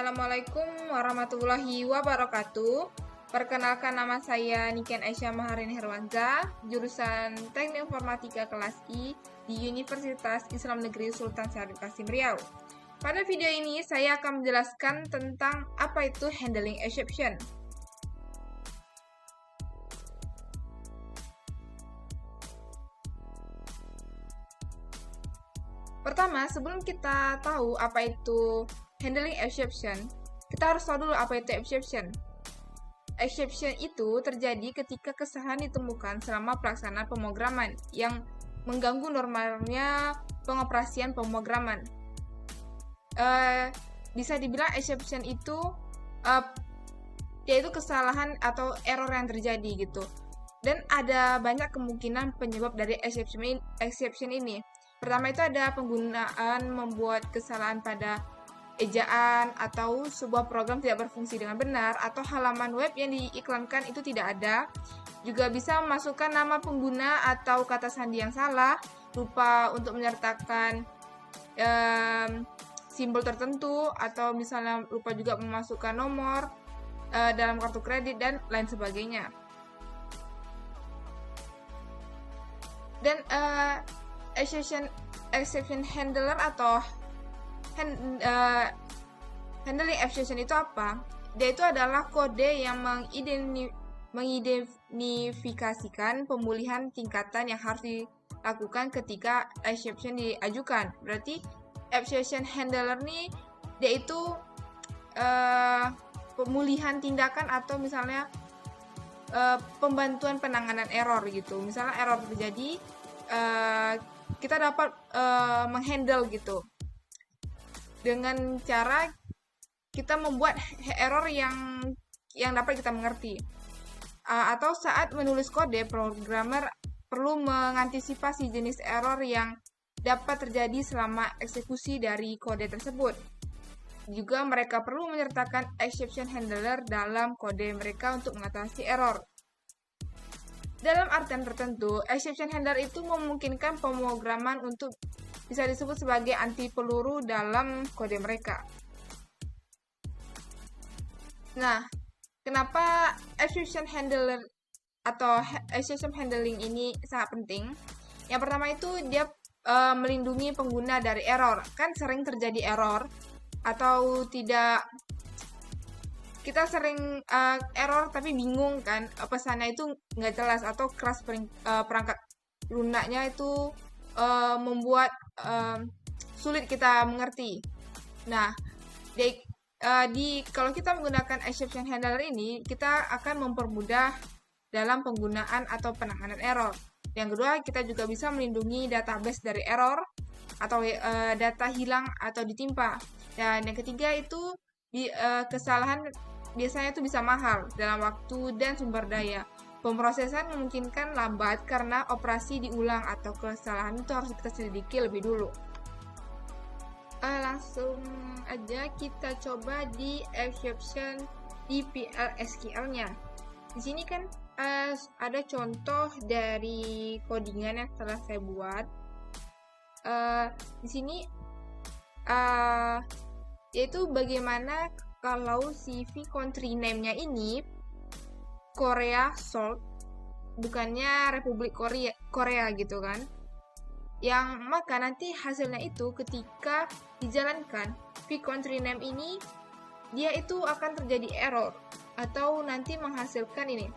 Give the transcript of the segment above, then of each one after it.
Assalamualaikum warahmatullahi wabarakatuh. Perkenalkan, nama saya Niken Aisyah Maharin Herwanza, jurusan Teknik Informatika kelas I di Universitas Islam Negeri Sultan Syarif Kasim Riau. Pada video ini saya akan menjelaskan tentang apa itu handling exception. Pertama, sebelum kita tahu apa itu handling exception, kita harus tahu dulu apa itu exception. Exception itu terjadi ketika kesalahan ditemukan selama pelaksanaan pemrograman yang mengganggu normalnya pengoperasian pemrograman. Bisa dibilang exception itu yaitu kesalahan atau error yang terjadi gitu. Dan ada banyak kemungkinan penyebab dari exception ini. Pertama itu ada penggunaan membuat kesalahan pada ejaan atau sebuah program tidak berfungsi dengan benar atau halaman web yang diiklankan itu tidak ada. Juga bisa memasukkan nama pengguna atau kata sandi yang salah, lupa untuk menyertakan simbol tertentu, atau misalnya lupa juga memasukkan nomor dalam kartu kredit dan lain sebagainya. Dan exception handler atau handling exception itu apa? Dia itu adalah kode yang mengidentifikasikan pemulihan tingkatan yang harus dilakukan ketika exception diajukan. Berarti exception handler nih dia itu pemulihan tindakan atau misalnya pembantuan penanganan error gitu. Misalnya error terjadi, kita dapat menghandle gitu dengan cara kita membuat error yang dapat kita mengerti. Atau saat menulis kode, programmer perlu mengantisipasi jenis error yang dapat terjadi selama eksekusi dari kode tersebut. Juga mereka perlu menyertakan exception handler dalam kode mereka untuk mengatasi error. Dalam artian tertentu, exception handler itu memungkinkan pemrograman untuk bisa disebut sebagai anti peluru dalam kode mereka. Nah, kenapa exception handler atau exception handling ini sangat penting? Yang pertama itu dia melindungi pengguna dari error. Kan sering terjadi error atau tidak, kita sering error tapi bingung kan, pesannya itu nggak jelas atau keras perangkat lunaknya itu membuat sulit kita mengerti. Nah, kalau kita menggunakan exception handler ini, kita akan mempermudah dalam penggunaan atau penanganan error. Yang kedua, kita juga bisa melindungi database dari error atau data hilang atau ditimpa. Dan yang ketiga itu kesalahan biasanya itu bisa mahal dalam waktu dan sumber daya. Pemrosesan memungkinkan lambat karena operasi diulang atau kesalahan itu harus kita selidiki lebih dulu. Langsung aja kita coba di exception di PL/SQL-nya. Di sini kan ada contoh dari codingan yang telah saya buat. Di sini yaitu bagaimana kalau CV country name-nya ini Korea Seoul, bukannya Republik Korea gitu kan. Yang maka nanti hasilnya itu ketika dijalankan V country name ini, dia itu akan terjadi error atau nanti menghasilkan ini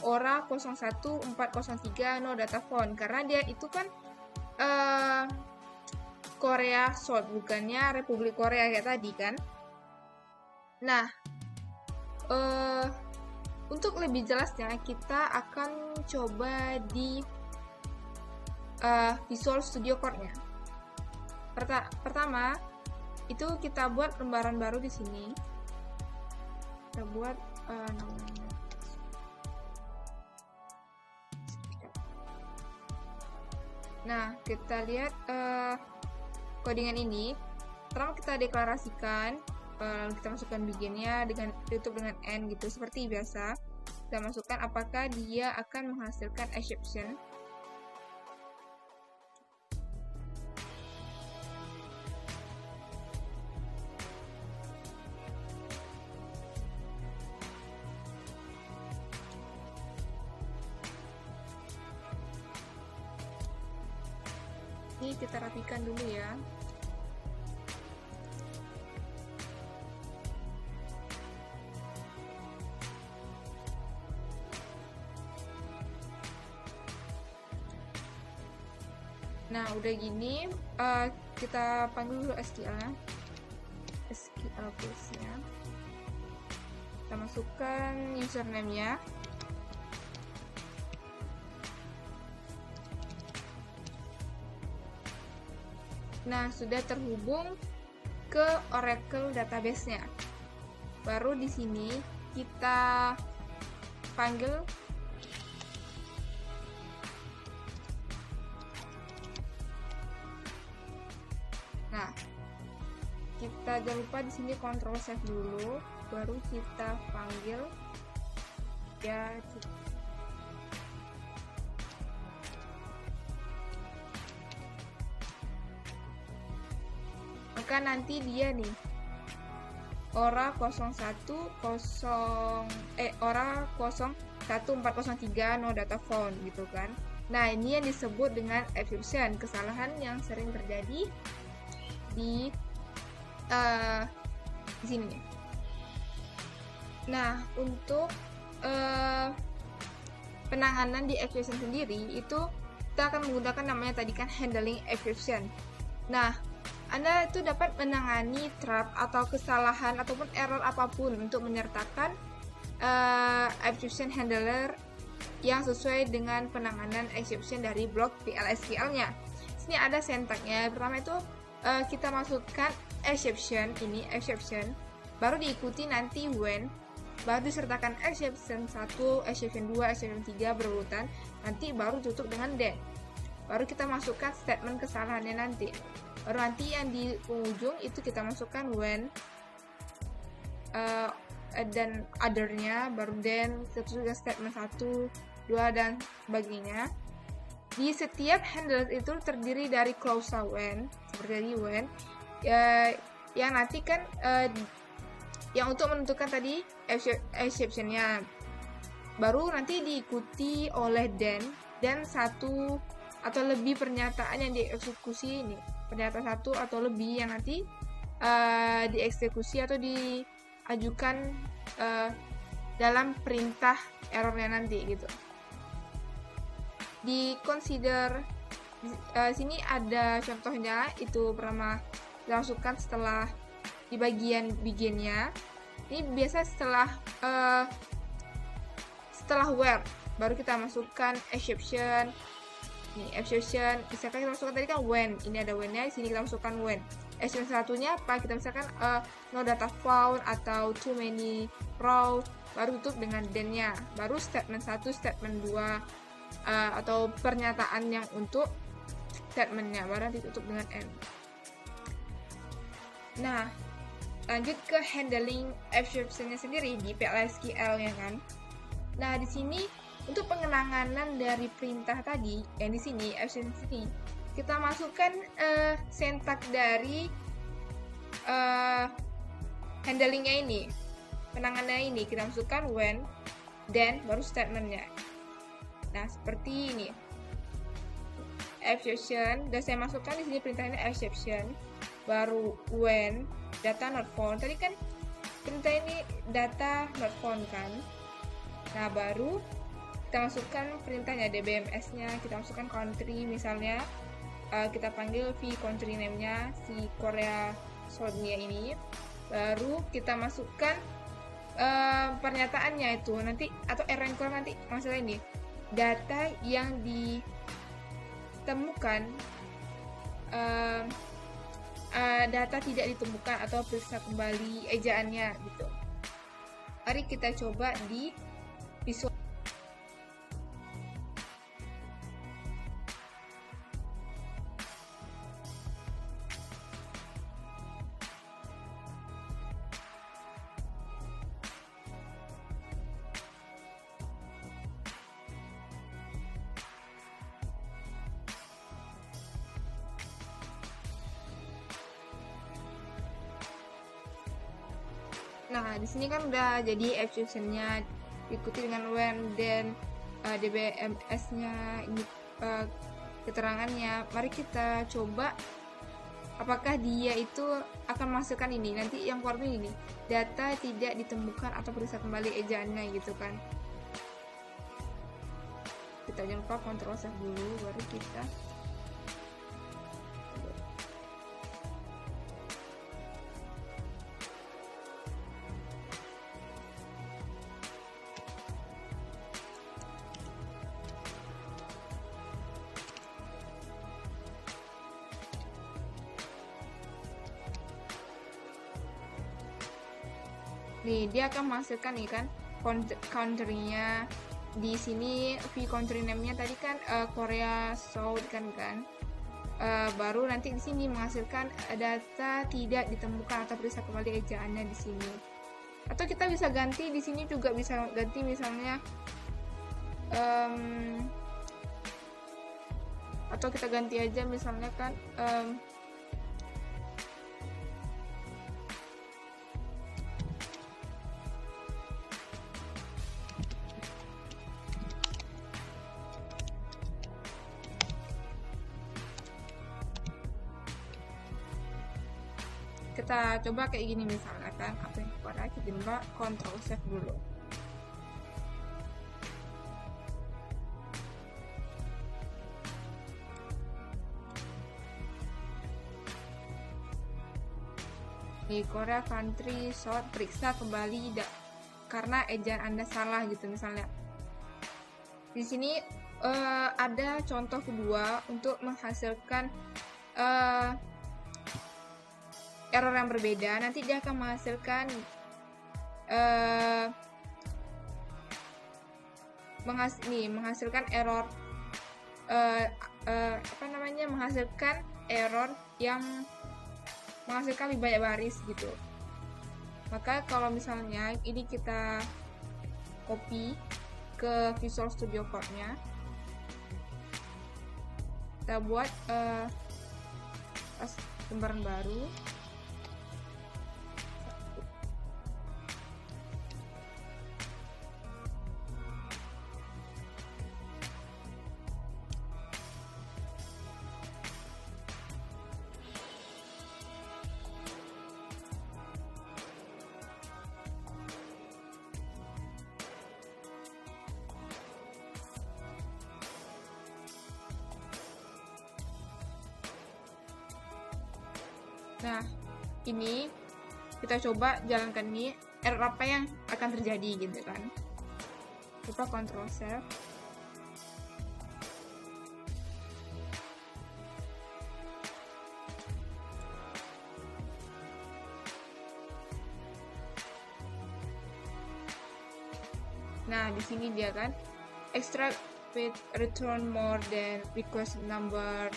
ORA 01403 no data font, karena dia itu kan Korea Seoul, bukannya Republik Korea kayak tadi kan. Nah, untuk lebih jelasnya kita akan coba di Visual Studio Code-nya. Pertama, itu kita buat lembaran baru di sini. Kita buat namanya. Nah, kita lihat codingan ini. Pertama kita deklarasikan, lalu kita masukkan beginnya dengan tutup dengan n gitu seperti biasa. Kita masukkan apakah dia akan menghasilkan exception. Ini kita rapikan dulu ya. Nah, udah gini, kita panggil dulu SQL-nya. SQL base-nya. Kita masukkan username-nya. Nah, sudah terhubung ke Oracle database-nya. Baru di sini kita panggil kita jangan lupa di sini Ctrl save dulu, baru kita panggil ya. Maka nanti dia nih Ora 01403 no data found gitu kan. Nah, ini yang disebut dengan exception, kesalahan yang sering terjadi di sini. Nah, untuk penanganan di exception sendiri itu kita akan menggunakan namanya tadi kan handling exception. Nah, Anda itu dapat menangani trap atau kesalahan ataupun error apapun untuk menyertakan exception handler yang sesuai dengan penanganan exception dari blok PL/SQL-nya. Sini ada syntax-nya. Pertama itu kita masukkan exception, baru diikuti nanti when, baru disertakan exception 1, exception 2, exception 3 berurutan, nanti baru tutup dengan then. Baru kita masukkan statement kesalahannya nanti. Baru nanti yang di penghujung itu kita masukkan when dan other-nya, baru then juga statement 1, 2 dan sebagainya. Di setiap handler itu terdiri dari klausa when, seperti when, yang nanti kan yang untuk menentukan tadi exception-nya. Baru nanti diikuti oleh dan satu atau lebih pernyataan yang dieksekusi ini. Pernyataan satu atau lebih yang nanti dieksekusi atau diajukan dalam perintah errornya nanti gitu. Di consider sini ada contohnya, itu pertama dimasukkan setelah di bagian beginnya. Ini biasa setelah where baru kita masukkan exception. Ini exception, misalkan kita masukkan tadi kan when, ini ada when-nya, di sini kita masukkan when. Exception satunya apa? Kita misalkan no data found atau too many row, baru tutup dengan then-nya. Baru statement 1, statement 2 atau pernyataan yang untuk statement-nya, baru ditutup dengan n. Nah, lanjut ke handling exception-nya sendiri di PL/SQL ya kan. Nah, di sini untuk pengenangan dari perintah tadi yang di sini exception sini kita masukkan syntax dari handlingnya ini, penanganannya ini kita masukkan when, then baru statementnya. Nah, seperti ini. Exception, dan saya masukkan di sini perintahnya exception, baru when, data not found. Tadi kan perintah ini data not found kan. Nah, baru kita masukkan perintahnya DBMS-nya, kita masukkan country misalnya, kita panggil v country name-nya si Korea Southnya ini. Baru kita masukkan pernyataannya itu nanti atau error yang kurang nanti masalah ini. Data yang ditemukan data tidak ditemukan atau periksa kembali ejaannya gitu. Mari kita coba di visual. Nah, di sini kan udah jadi exception-nya diikuti dengan when, then DBMS-nya ini keterangannya. Mari kita coba apakah dia itu akan menghasilkan ini. Nanti yang keluar ini, data tidak ditemukan atau periksa kembali ejaannya gitu kan. Kita jangan lupa Ctrl save dulu, baru kita nih, dia akan menghasilkan nih kan country-nya. Di sini v country name-nya tadi kan Korea South kan. Baru nanti di sini menghasilkan data tidak ditemukan atau periksa kembali ejaannya di sini. Atau kita bisa ganti di sini juga, bisa ganti misalnya atau kita ganti aja misalnya kan kita coba kayak gini misalnya kan, apa yang keluar, kita coba Ctrl save dulu. Di Korea country South, periksa kembali karena ejaan Anda salah gitu misalnya. Di sini ada contoh kedua untuk menghasilkan error yang berbeda. Nanti dia akan menghasilkan menghasilkan error menghasilkan error yang menghasilkan lebih banyak baris gitu. Maka kalau misalnya ini kita copy ke Visual Studio Code-nya, kita buat lembaran baru. Nah, ini kita coba jalankan ini, error apa yang akan terjadi gitu kan. Coba Ctrl save. Nah, di sini dia kan extract with return more than request number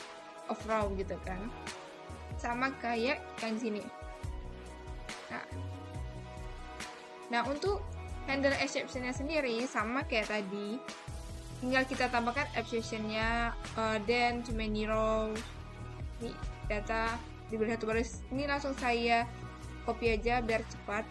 of row gitu kan. Sama kayak yang sini. Nah, untuk handle exception-nya sendiri sama kayak tadi. Tinggal kita tambahkan exception-nya, then too many rows. Nih, data diberi satu baris. Ini langsung saya copy aja biar cepat.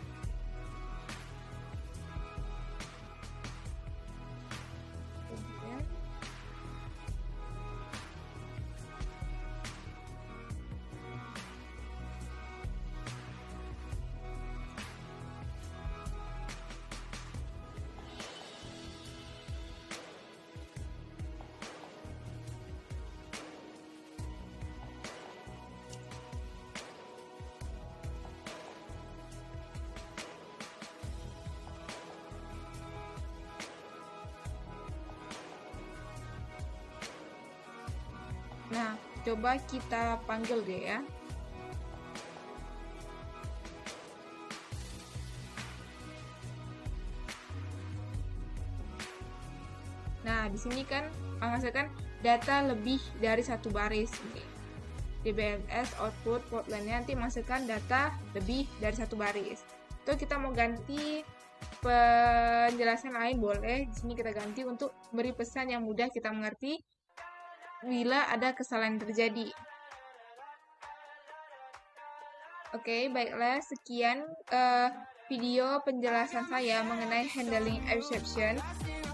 Nah, coba kita panggil deh ya. Nah, di sini kan menghasilkan data lebih dari satu baris. DBMS output portland-nya nanti menghasilkan data lebih dari satu baris. Itu kita mau ganti penjelasan lain boleh. Di sini kita ganti untuk beri pesan yang mudah kita mengerti bila ada kesalahan terjadi. Oke, baiklah, sekian video penjelasan saya mengenai handling exception.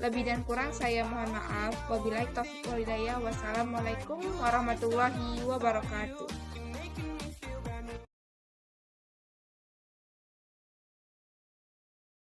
Lebih dan kurang saya mohon maaf. Wabillahi taufiq wal hidayah. Wassalamualaikum warahmatullahi wabarakatuh.